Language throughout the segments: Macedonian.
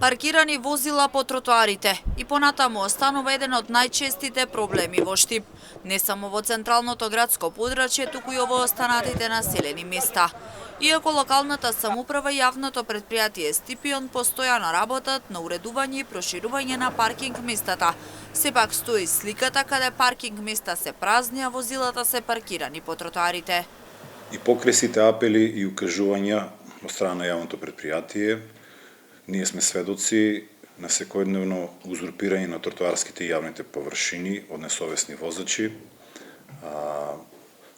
Паркирани возила по тротоарите и понатаму останува еден од најчестите проблеми во Штип. Не само во централното градско подрачје, туку и во останатите населени места. Иако локалната самоуправа и јавното предпријатие Стипион постојано работат на уредување и проширување на паркинг местата, сепак стои сликата каде паркинг места се празни, а возилата се паркирани по тротоарите. И покрај сите апели и укажувања од страна на јавното предпријатие, ние сме сведоци на секојдневно узурпирање на тротоарските и јавните површини од несовесни возачи.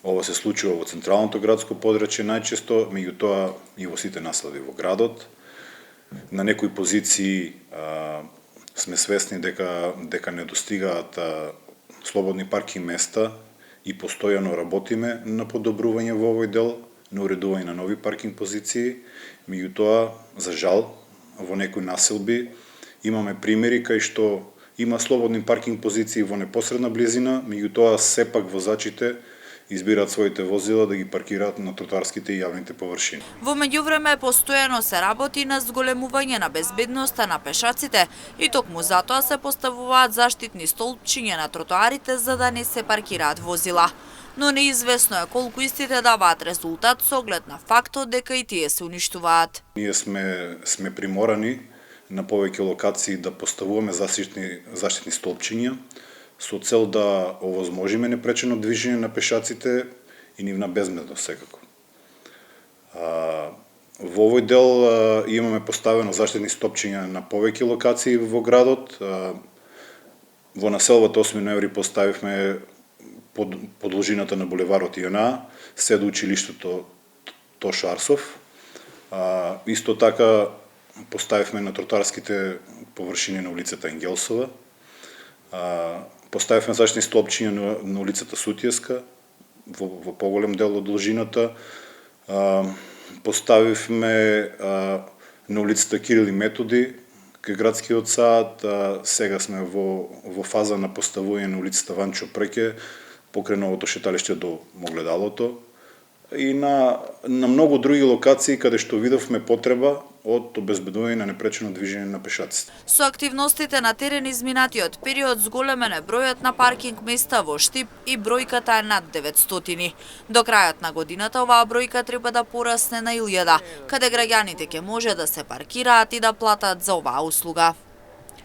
Ова се случува во централното градско подрачје најчесто, меѓутоа и во сите населби во градот. На некои позиции сме свесни дека не достигаат слободни паркинг места и постојано работиме на подобрување во овој дел, на уредување на нови паркинг позиции. Меѓутоа, за жал, во некои населби имаме примери кај што има слободни паркинг позиции во непосредна близина, меѓутоа сепак возачите избираат своите возила да ги паркираат на тротоарските и јавните површини. Во меѓувреме постојано се работи на зголемување на безбедноста на пешаците и токму затоа се поставуваат заштитни столпчиња на тротоарите за да не се паркираат возила. Но неизвестно е колку истите даваат резултат со оглед на фактот дека и тие се уништуваат. Ние сме приморани на повеќе локации да поставуваме заштитни столпчиња со цел да овозможиме непречено движење на пешаците и нивна безбедност секако. Во овој дел имаме поставено заштитни столпчиња на повеќе локации во градот. Во населбата 8 ноември поставивме по должината на булеварот Јона, се до училиштето Тошо Арсов. Исто така поставивме на тротоарските површини на улицата Енгелсова. Поставивме заштитни столпчиња на улицата Сутијеска, во поголем дел од должината. Поставивме на улицата Кирил и Методи, кај градскиот сад. Сега сме во фаза на поставување на улицата Ванчо Преке, покрај новото шеталиште до Могледалото, и на многу други локации каде што видовме потреба од обезбедување на непречено движење на пешаците. Со активностите на терен изминатиот период зголемен е бројот на паркинг места во Штип и бројката е над 900. До крајот на годината оваа бројка треба да порасне на 1000, каде граѓаните ќе може да се паркираат и да платат за оваа услуга.